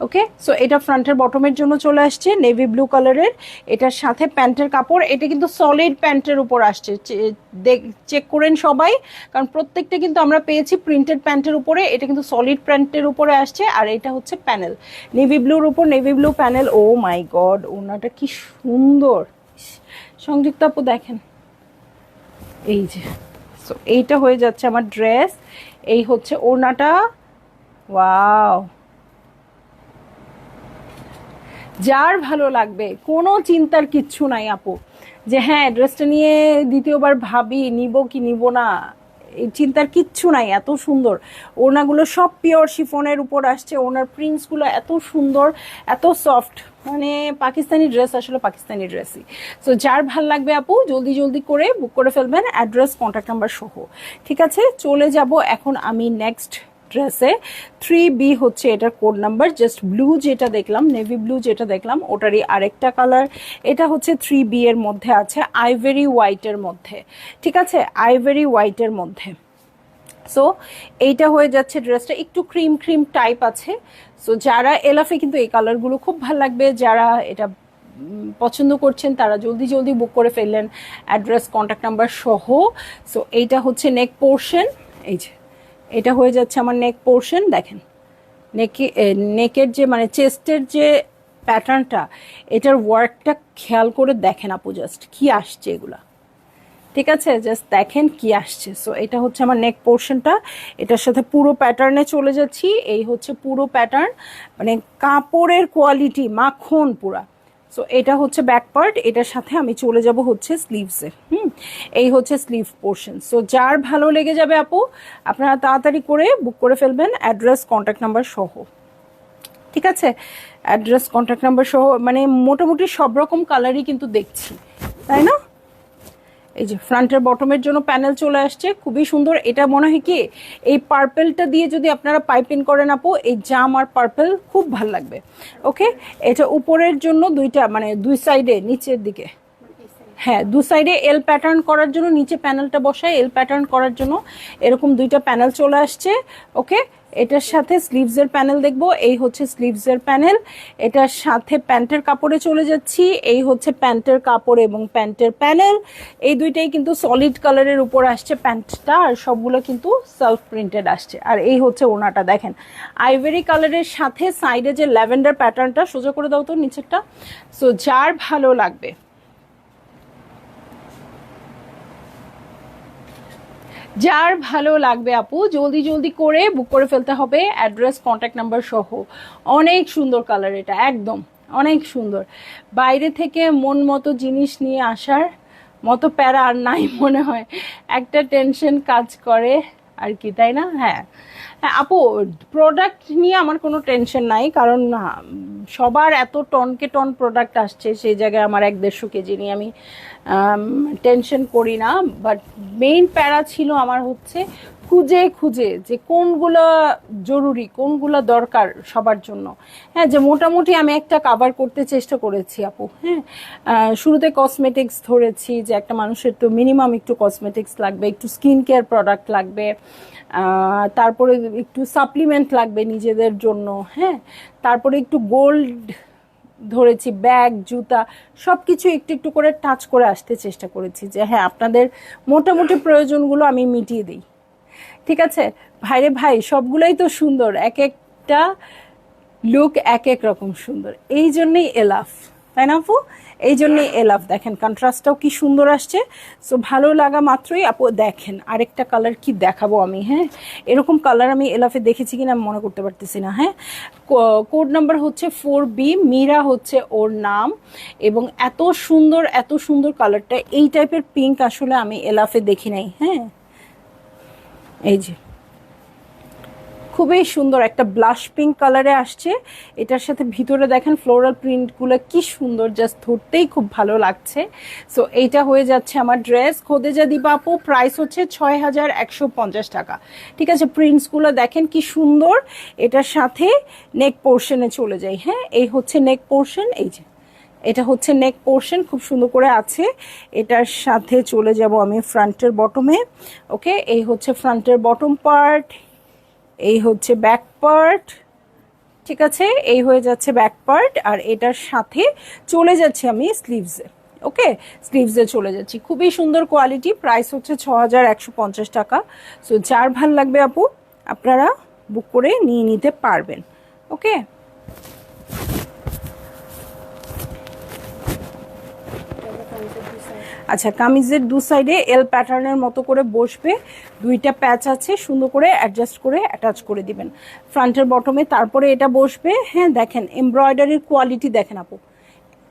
ওকে সো এটা ফ্রন্টের বটমের জন্য চলে আসছে নেভি ব্লু কালারের, এটার সাথে প্যান্টের কাপড়, এটা কিন্তু সলিড প্যান্টের উপর আসছে, চেক করেন সবাই, কারণ প্রত্যেকটা কিন্তু আমরা পেয়েছি প্রিন্টেড প্যান্টের উপরে, এটা কিন্তু সলিড প্যান্টের উপরে আসছে। আর এটা হচ্ছে প্যানেল নেভি ব্লুর উপর, নেভি ব্লু প্যানেল। ও মাই গড ওনাটা কি সুন্দর, সংযুক্ত আপু দেখেন, এই যে। সো এইটা হয়ে যাচ্ছে আমার ড্রেস, এই হচ্ছে ওড়নাটা, ওয়াও, যার ভালো লাগবে কোনো চিন্তার কিচ্ছু নাই আপু, যে হ্যাঁ ড্রেসটা নিয়ে দ্বিতীয়বার ভাবি নিব কি নিব না, এই চিন্তার কিচ্ছু নাই, এত সুন্দর। ওড়নাগুলো সব পিওর শিফনের উপর আসছে, ওনার প্রিন্টসগুলো এত সুন্দর, এত সফট, মানে পাকিস্তানি ড্রেস আসলে পাকিস্তানি ড্রেসই। সো যার ভাল লাগবে আপু জলদি জলদি করে বুক করে ফেলবেন, অ্যাড্রেস কন্ট্যাক্ট নাম্বার সহ, ঠিক আছে। চলে যাব এখন আমি নেক্সট ড্রেসে। 3B হচ্ছে এটার কোড নাম্বার, জাস্ট ব্লু যেটা দেখলাম, নেভি ব্লু যেটা দেখলাম ওটারই আরেকটা কালার। এটা হচ্ছে 3B এর মধ্যে আছে, আইভেরি হোয়াইটের মধ্যে, ঠিক আছে, আইভেরি হোয়াইটের মধ্যে। সো এইটা হয়ে যাচ্ছে ড্রেসটা, একটু ক্রিম ক্রিম টাইপ আছে। সো যারা এলাফে কিন্তু এই কালারগুলো খুব ভালো লাগবে, যারা এটা পছন্দ করছেন তারা জলদি জলদি বুক করে ফেললেন, অ্যাড্রেস কন্ট্যাক্ট নাম্বার সহ। সো এইটা হচ্ছে নেক পোর্শন, এই যে এটা হয়ে যাচ্ছে আমার নেক পোর্শন। দেখেন নেকের যে মানে চেস্টের যে প্যাটার্নটা, এটার ওয়ার্কটা খেয়াল করে দেখেন আপু, জাস্ট কি আসছে এগুলা, ঠিক আছে, জাস্ট দেখেন কি আসছে। সো এটা হচ্ছে আমার নেক পোর্শনটা, এটার সাথে পুরো প্যাটার্নে চলে যাচ্ছি, এই হচ্ছে পুরো প্যাটার্ন, মানে কাপড়ের কোয়ালিটি মাখন পুরা। সো এটা হচ্ছে ব্যাক পার্ট, এটার সাথে আমি চলে যাব হচ্ছে স্লিভসে। এই হচ্ছে স্লিভ পোর্শন। সো যার ভালো লেগে যাবে আপু আপনারা তাড়াতাড়ি করে বুক করে ফেলবেন, অ্যাড্রেস কন্ট্যাক্ট নাম্বার সহ, ঠিক আছে, অ্যাড্রেস কন্ট্যাক্ট নাম্বার সহ। মানে মোটামুটি সব রকম কালারই কিন্তু দেখছি, তাই না। এই যে ফ্রন্টের বটমের জন্য প্যানেল চলে আসছে, খুবই সুন্দর। এটা মনে হয় কি এই পার্পেলটা দিয়ে যদি আপনারা পাইপিং করেন আপু, এই জাম আর পার্পেল খুব ভাল লাগবে। ওকে এটা উপরের জন্য দুইটা মানে দুই সাইডে নিচের দিকে, হ্যাঁ দু সাইডে এল প্যাটার্ন করার জন্য, নিচে প্যানেলটা বসায় এল প্যাটার্ন করার জন্য এরকম দুইটা প্যানেল চলে আসছে। ওকে এটার সাথে স্লিভসের প্যানেল দেখবো, এই হচ্ছে স্লিভসের প্যানেল। এটার সাথে প্যান্টের কাপড়ে চলে যাচ্ছি, এই হচ্ছে প্যান্টের কাপড় এবং প্যান্টের প্যানেল। এই দুইটাই কিন্তু সলিড কালারের উপর আসছে প্যান্টটা, আর সবগুলো কিন্তু সেলফ প্রিন্টেড আসছে। আর এই হচ্ছে ওনাটা দেখেন, আইভেরি কালারের সাথে সাইডে যে ল্যাভেন্ডার প্যাটার্নটা, সোজা করে দাও তো নিচেরটা। সো যার ভালো লাগবে যার ভালো লাগবে আপু জলদি জলদি করে বুক করে ফেলতে হবে, অ্যাড্রেস কন্ট্যাক্ট নাম্বার সহ। অনেক সুন্দর কালার, এটা একদম অনেক সুন্দর। বাইরে থেকে মন মতো জিনিস নিয়ে আসার মতো প্যারা আর নাই মনে হয়, একটা টেনশন কাজ করে আর কি, তাই না? হ্যাঁ হ্যাঁ আপু, প্রোডাক্ট নিয়ে আমার কোনো টেনশন নাই, কারণ সবার এত টনকে টন প্রোডাক্ট আসছে, সেই জায়গায় আমার 1-1.5 কেজি নিয়ে আমি টেনশন করি না। বাট মেইন প্যারা ছিল আমার হচ্ছে খুঁজে খুঁজে যে কোনগুলো জরুরি, কোনগুলো দরকার সবার জন্য। হ্যাঁ, যে মোটামুটি আমি একটা কাভার করতে চেষ্টা করেছি আপু। হ্যাঁ, শুরুতে কসমেটিক্স ধরেছি, যে একটা মানুষের তো মিনিমাম একটু কসমেটিক্স লাগবে, একটু স্কিন কেয়ার প্রোডাক্ট লাগবে, তারপরে একটু সাপ্লিমেন্ট লাগবে নিজেদের জন্য। হ্যাঁ, তারপরে একটু গোল্ড ধরেছি, ব্যাগ, জুতা, সব কিছু একটু একটু করে টাচ করে আসতে চেষ্টা করেছি, যে হ্যাঁ আপনাদের মোটামুটি প্রয়োজনগুলো আমি মিটিয়ে দিই। ঠিক আছে ভাইরে ভাই, সবগুলোই তো সুন্দর, এক একটা লুক এক এক রকম সুন্দর, এই জন্যই এলাফ, তাই না আপু? এই জন্যই এলাফ। দেখেন কন্ট্রাস্টটাও কি সুন্দর আসছে। সো ভালো লাগা মাত্রই আপু দেখেন আরেকটা কালার কি দেখাবো আমি। হ্যাঁ, এরকম কালার আমি এলাফে দেখেছি কিনা আমি মনে করতে পারতেছি না। হ্যাঁ, কোড নাম্বার হচ্ছে 4B, মীরা হচ্ছে ওর নাম। এবং এত সুন্দর এত সুন্দর কালারটা, এই টাইপের পিঙ্ক আসলে আমি এলাফে দেখি নাই। হ্যাঁ, এই যে খুবই সুন্দর একটা ব্লাশ পিঙ্ক কালারে আসছে, এটার সাথে ভিতরে দেখেন ফ্লোরাল প্রিন্টগুলো কি সুন্দর, জাস্ট ধরতেই খুব ভালো লাগছে। সো এইটা হয়ে যাচ্ছে আমার ড্রেস। খোদেজা দিবা আপু, প্রাইস হচ্ছে 6150 টাকা। ঠিক আছে, প্রিন্টসগুলো দেখেন কি সুন্দর, এটার সাথে নেক পোর্শনে চলে যাই। হ্যাঁ, এই হচ্ছে নেক পোর্শন, এই যে এটা হচ্ছে নেক পোর্শন, খুব সুন্দর করে আছে। এটার সাথে চলে যাব আমি ফ্রন্টের বটমে। ওকে, এই হচ্ছে ফ্রন্টের বটম পার্ট, এই হচ্ছে ব্যাক পার্ট। ঠিক আছে, এই হয়ে যাচ্ছে ব্যাক পার্ট, আর এটার সাথে চলে যাচ্ছি আমি স্লিভসে। ওকে, স্লিভসে চলে যাচ্ছি, খুবই সুন্দর কোয়ালিটি। প্রাইস হচ্ছে 6150 টাকা। সো যার ভাল লাগবে আপু আপনারা বুক করে নিয়ে নিতে পারবেন। ওকে, আচ্ছা, কামিজের দু সাইডে এল প্যাটার্নের মতো করে বসবে, দুইটা প্যাচ আছে, সুন্দর করে অ্যাডজাস্ট করে অ্যাটাচ করে দিবেন ফ্রন্টের বটমে, তারপরে এটা বসবে। হ্যাঁ, দেখেন এমব্রয়ডারির কোয়ালিটি দেখেন আপু,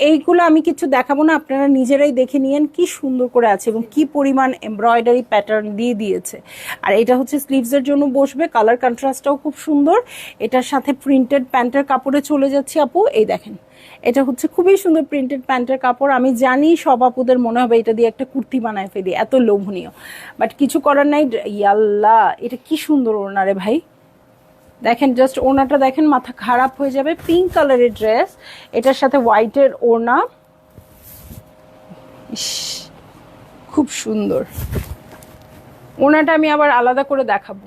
এইগুলো আমি কিছু দেখাবো না, আপনারা নিজেরাই দেখে নিয়েন কি সুন্দর করে আছে এবং কি পরিমাণ এমব্রয়ডারি প্যাটার্ন দিয়ে দিয়েছে। আর এটা হচ্ছে স্লিভসের জন্য বসবে, কালার কন্ট্রাস্টটাও খুব সুন্দর। এটার সাথে প্রিন্টেড প্যান্টের কাপড়ে চলে যাচ্ছি আপু, এই দেখেন এটা হচ্ছে খুবই সুন্দর প্রিন্টেড প্যান্টের কাপড়। আমি জানি সব আপুদের মনে হবে এটা দিয়ে একটা কুর্তি বানায় ফেলি, এত লোভনীয়, বাট কিছু করার নাই। ইয়াল্লা, এটা কি সুন্দর ওড়না রে ভাই, দেখেন জাস্ট ওড়নাটা দেখেন, মাথা খারাপ হয়ে যাবে। পিঙ্ক কালারের ড্রেস, এটার সাথে হোয়াইটের ওড়না, খুব সুন্দর। ওড়নাটা আমি আবার আলাদা করে দেখাবো।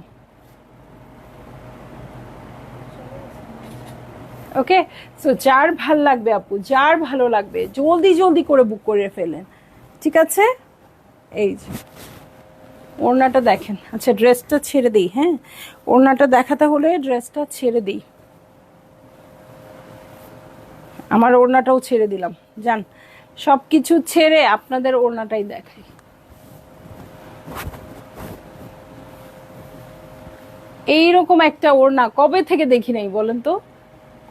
ওকে, সো যার ভাল লাগবে আপু, যার ভালো লাগবে জলদি জলদি করে বুক করে ফেলেন। ঠিক আছে, এই যে ওড়নাটা দেখেন। আচ্ছা, ড্রেসটা ছেড়ে দিই। হ্যাঁ, ওড়নাটা দেখাতে হলে ড্রেসটা ছেড়ে দিই, আমার ওড়নাটাও ছেড়ে দিলাম। যান, সব কিছু ছেড়ে আপনাদের ওড়নাটাই দেখাই। এইরকম একটা ওড়না কবে থেকে দেখি নাই বলেন তো,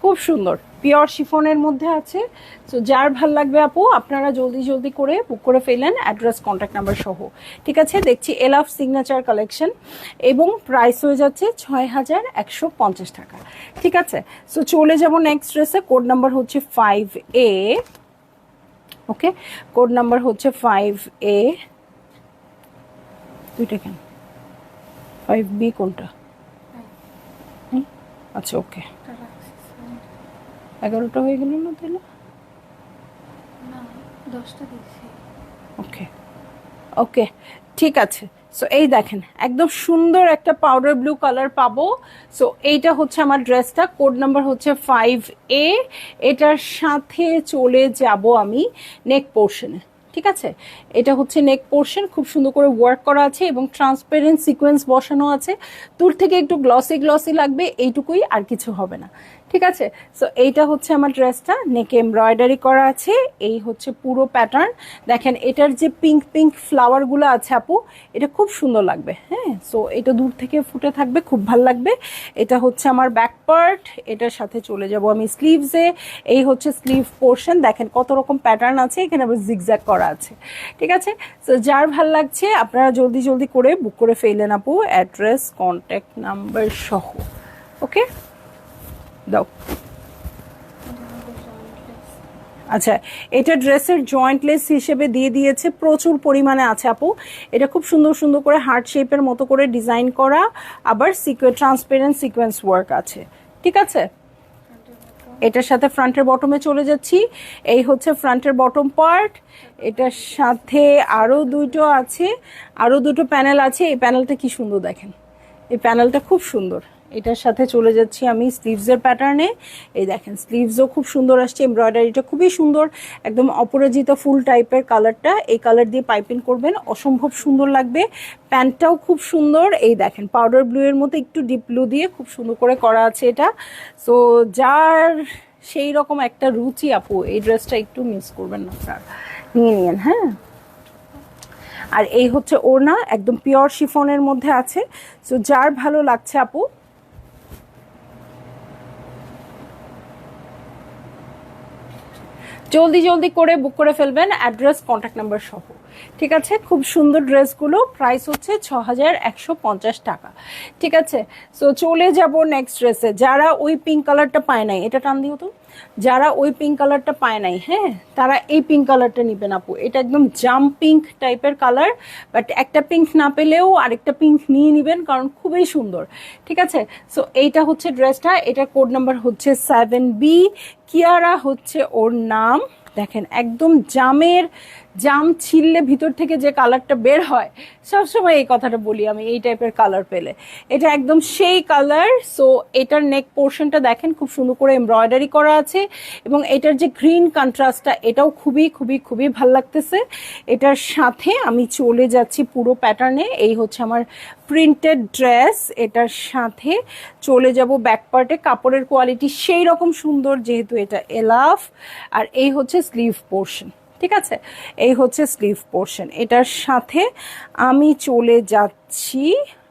খুব সুন্দর পিওর শিফনের মধ্যে আছে। তো যার ভাল লাগবে আপু আপনারা জলদি জলদি করে বুক করে ফেলেন, অ্যাড্রেস কন্ট্যাক্ট নাম্বার সহ। ঠিক আছে, দেখছি এলাফ সিগনেচার কালেকশন, এবং প্রাইস হয়ে যাচ্ছে 6150 টাকা। ঠিক আছে, সো চলে যাব নেক্সট ড্রেসে। কোড নাম্বার হচ্ছে 5A। ওকে, কোড নাম্বার হচ্ছে 5A। দুইটা কেন, 5B কোনটা? আচ্ছা, ওকে, 11টা হয়ে গেল না তাহলে? ওকে ওকে, ঠিক আছে। সো এই দেখেন একদম সুন্দর একটা পাউডার ব্লু কালার পাবো। সো এইটা হচ্ছে আমার ড্রেসটা, কোড নাম্বার হচ্ছে 5A। এটার সাথে চলে যাব আমি নেক পোর্শনে। ঠিক আছে, এটা হচ্ছে নেক পোর্শন, খুব সুন্দর করে ওয়ার্ক করা আছে এবং ট্রান্সপারেন্ট সিকোয়েন্স বসানো আছে। দূর থেকে একটু গ্লসি গ্লসি লাগবে, এইটুকুই, আর কিছু হবে না। ঠিক আছে, সো এইটা হচ্ছে আমার ড্রেসটা, নেকে এমব্রয়ডারি করা আছে, এই হচ্ছে পুরো প্যাটার্ন। দেখেন এটার যে পিঙ্ক পিঙ্ক ফ্লাওয়ারগুলো আছে আপু, এটা খুব সুন্দর লাগবে। হ্যাঁ, সো এটা দূর থেকে ফুটে থাকবে, খুব ভাল লাগবে। এটা হচ্ছে আমার ব্যাক পার্ট, এটার সাথে চলে যাব আমি স্লিভসে। এই হচ্ছে স্লিভ পোর্শন, দেখেন কত রকম প্যাটার্ন আছে, এখানে আবার জিগজ্যাগ করা আছে। ঠিক আছে, সো যার ভাল লাগছে আপনারা জলদি জলদি করে বুক করে ফেলেন আপু, অ্যাড্রেস কন্ট্যাক্ট নাম্বার সহ। ওকে, দাও। আচ্ছা, এটা ড্রেসের জয়েন্টলেস হিসেবে দিয়ে দিয়েছে, প্রচুর পরিমাণে আছে আপু। এটা খুব সুন্দর সুন্দর করে হার্ট শেপের মতো করে ডিজাইন করা, আবার ট্রান্সপারেন্ট সিকোয়েন্স ওয়ার্ক আছে। ঠিক আছে, এটার সাথে ফ্রন্টের বটমে চলে যাচ্ছি। এই হচ্ছে ফ্রন্টের বটম পার্ট, এটার সাথে আরও দুটো আছে, আরও দুটো প্যানেল আছে। এই প্যানেলটা কি সুন্দর দেখেন, এই প্যানেলটা খুব সুন্দর। এটার সাথে চলে যাচ্ছি আমি স্লিভসের প্যাটার্নে। এই দেখেন স্লিভসও খুব সুন্দর আসছে, এমব্রয়ডারিটা খুবই সুন্দর, একদম অপরাজিতা ফুল টাইপের কালারটা। এই কালার দিয়ে পাইপিং করবেন, অসম্ভব সুন্দর লাগবে। প্যান্টটাও খুব সুন্দর, এই দেখেন পাউডার ব্লু এর মতো একটু ডিপ ব্লু দিয়ে খুব সুন্দর করে করা আছে এটা। সো যার সেই রকম একটা রুচি আপু, এই ড্রেসটা একটু মিস করবেন না আপনার, নিয়ে নিন। হ্যাঁ, আর এই হচ্ছে ওড়না, একদম পিওর শিফনের মধ্যে আছে। সো যার ভালো লাগছে আপু, জলদি জলদি করে বুক করে ফেলবেন, অ্যাড্রেস কন্ট্যাক্ট নাম্বার সহ। ঠিক আছে, খুব সুন্দর ড্রেসগুলো, প্রাইস হচ্ছে 6150 টাকা। ঠিক আছে, সো চলে যাব নেক্সট ড্রেসে। যারা ওই পিঙ্ক কালারটা পায় নাই, এটা টান দিও তো, যারা ওই পিঙ্ক কালারটা পায় নাই, হ্যাঁ, তারা এই পিঙ্ক কালারটা নিবেন আপু। এটা একদম জাম পিঙ্ক টাইপের কালার, বাট একটা পিঙ্ক না পেলেও আরেকটা পিঙ্ক নিয়ে নিবেন, কারণ খুবই সুন্দর। ঠিক আছে, সো এইটা হচ্ছে ড্রেসটা, এটা কোড নাম্বার হচ্ছে 7B। কিয়ারা হচ্ছে ওর নাম। দেখেন একদম জাম ছিললে ভিতর থেকে যে কালারটা বের হয়, সবসময় এই কথাটা বলি আমি, এই টাইপের কালার পেলে এটা একদম সেই কালার। সো এটার নেক পোর্শনটা দেখেন খুব সুন্দর করে এমব্রয়ডারি করা আছে, এবং এটার যে গ্রিন কন্ট্রাস্টটা, এটাও খুবই খুবই খুবই ভাল লাগতেছে। এটার সাথে আমি চলে যাচ্ছি পুরো প্যাটার্নে। এই হচ্ছে আমার প্রিন্টেড ড্রেস, এটার সাথে চলে যাব ব্যাক পার্টে। কাপড়ের কোয়ালিটি সেই রকম সুন্দর, যেহেতু এটা এলাফ। আর এই হচ্ছে স্লিভ পোর্শন। ঠিক আছে, এই হচ্ছে স্লিভ পোর্শন। এটার সাথে আমি চলে যাচ্ছি,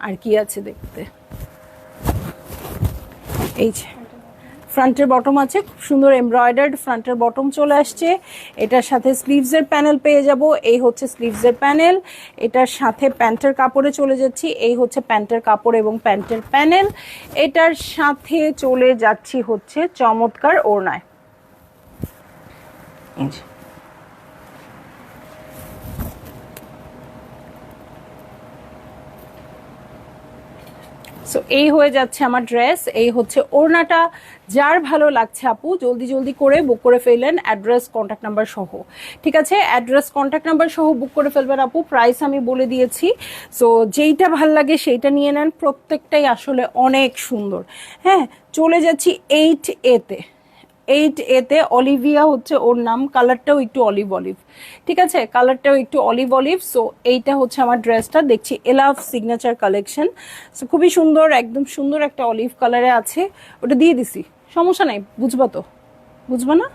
আর কি আছে দেখতে, এই যে ফ্রন্টের বটম আছে, খুব সুন্দর এমব্রয়ডার্ড ফ্রন্টের বটম চলে আসছে। এটার সাথে স্লিভসের প্যানেল পেয়ে যাব, এই হচ্ছে স্লিভসের প্যানেল। এটার সাথে প্যান্টের কাপড়ে চলে যাচ্ছি, এই হচ্ছে প্যান্টের কাপড় এবং প্যান্টের প্যানেল। এটার সাথে চলে যাচ্ছি হচ্ছে চমৎকার ওড়নায়। সো এই হয়ে যাচ্ছে আমার ড্রেস, এই হচ্ছে ওড়নাটা। যার ভালো লাগছে আপু জলদি জলদি করে বুক করে ফেলেন, অ্যাড্রেস কন্ট্যাক্ট নাম্বার সহ। ঠিক আছে, অ্যাড্রেস কন্ট্যাক্ট নাম্বার সহ বুক করে ফেলবেন আপু। প্রাইস আমি বলে দিয়েছি, সো যেইটা ভাল লাগে সেইটা নিয়ে নেন, প্রত্যেকটাই আসলে অনেক সুন্দর। হ্যাঁ, চলে যাচ্ছি 8A-তে। 8A-তে অলিভিয়া হচ্ছে ওর নাম, কালারটাও একটু অলিভ অলিভ। ঠিক আছে, কালারটাও একটু অলিভ অলিভ। সো এইটা হচ্ছে আমার ড্রেসটা, দেখছি এলাভ সিগনেচার কালেকশন। সো খুবই সুন্দর, একদম সুন্দর একটা অলিভ কালারে আছে। ওটা দিয়ে দিছি, সমস্যা নাই, বুঝবা তো, বুঝবা না?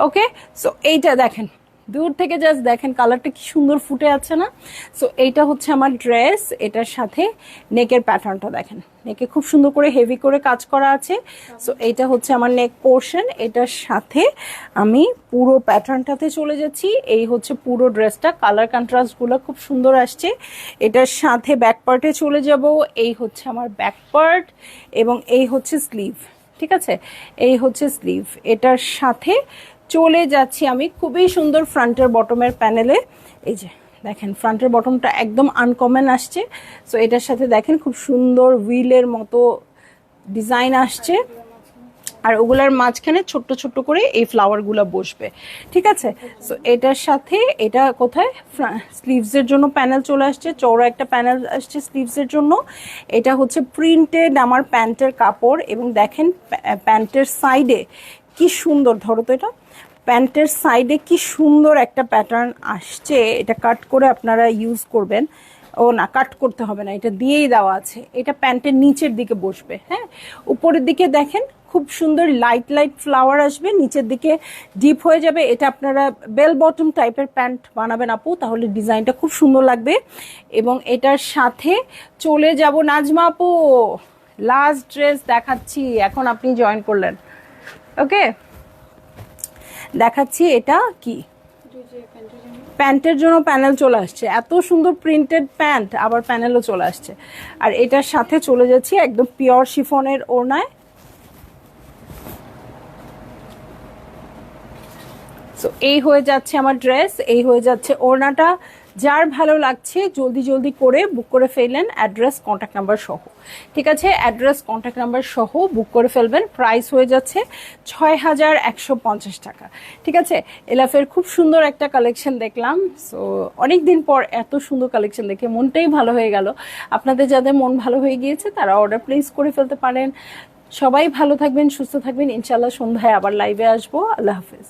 ওকে, সো এইটা দেখেন, দূর থেকে জাস্ট দেখেন কালারটা কি সুন্দর ফুটে আছে না? সো এইটা হচ্ছে আমার ড্রেস, এটার সাথে নেকের প্যাটার্নটা দেখেন, নেকে খুব সুন্দর করে হেভি করে কাজ করা আছে। সো এইটা হচ্ছে আমার নেক পোর্শন, এটার সাথে আমি পুরো প্যাটার্নটাতে চলে যাচ্ছি। এই হচ্ছে পুরো ড্রেসটা, কালার কন্ট্রাস্টগুলো খুব সুন্দর আসছে। এটার সাথে ব্যাক পার্টে চলে যাব, এই হচ্ছে আমার ব্যাক পার্ট, এবং এই হচ্ছে স্লিভ। ঠিক আছে, এই হচ্ছে স্লিভ। এটার সাথে চলে যাচ্ছি আমি খুবই সুন্দর ফ্রন্টের বটমের প্যানেলে। এই যে দেখেন ফ্রন্টের বটমটা একদম আনকমন আসছে। সো এটার সাথে দেখেন খুব সুন্দর হুইলের মতো ডিজাইন আসছে, আর ওগুলার মাঝখানে ছোট্ট ছোট্ট করে এই ফ্লাওয়ারগুলো বসবে। ঠিক আছে, সো এটার সাথে এটা কোথায় স্লিভসের জন্য প্যানেল চলে আসছে, চওড়া একটা প্যানেল আসছে স্লিভসের জন্য। এটা হচ্ছে প্রিন্টেড আমার প্যান্টের কাপড়, এবং দেখেন প্যান্টের সাইডে কি সুন্দর, ধরো তো এটা প্যান্টের সাইডে কি সুন্দর একটা প্যাটার্ন আসছে। এটা কাট করে আপনারা ইউজ করবেন। ও না, কাট করতে হবে না, এটা দিয়েই দেওয়া আছে। এটা প্যান্টের নিচের দিকে বসবে, হ্যাঁ। উপরের দিকে দেখেন খুব সুন্দর লাইট লাইট ফ্লাওয়ার আসবে, নিচের দিকে ডিপ হয়ে যাবে। এটা আপনারা বেল বটম টাইপের প্যান্ট বানাবেন আপু, তাহলে ডিজাইনটা খুব সুন্দর লাগবে। এবং এটার সাথে চলে যাব নাজমা আপু, লাস্ট ড্রেস দেখাচ্ছি, এখন আপনি জয়েন করলেন, ওকে। দেখাচ্ছি এটা কি, প্যান্টের জন্য প্যানেল চলে আসছে, এত সুন্দর প্রিন্টেড প্যান্ট, আবার প্যানেলও চলে আসছে। আর এটার সাথে চলে যাচ্ছি একদম পিওর শিফনের ওড়নায়। সো এই হয়ে যাচ্ছে আমার ড্রেস, এই হয়ে যাচ্ছে ওড়নাটা। যার ভালো লাগছে জলদি জলদি করে বুক করে ফেললেন, অ্যাড্রেস কন্ট্যাক্ট নাম্বার সহ, ঠিক আছে। অ্যাড্রেস কন্ট্যাক্ট নাম্বার সহ বুক করে ফেলবেন। প্রাইস হয়ে যাচ্ছে 6150 টাকা, ঠিক আছে। এলাফের খুব সুন্দর একটা কালেকশন দেখলাম। সো অনেক দিন পর এত সুন্দর কালেকশন দেখে মনটাই ভালো হয়ে গেল। আপনাদের যাদের মন ভালো হয়ে গিয়েছে তারা অর্ডার প্লেস করে ফেলতে পারেন। সবাই ভালো থাকবেন, সুস্থ থাকবেন, ইনশাল্লাহ সন্ধ্যায় আবার লাইভে আসবো। আল্লাহ হাফেজ।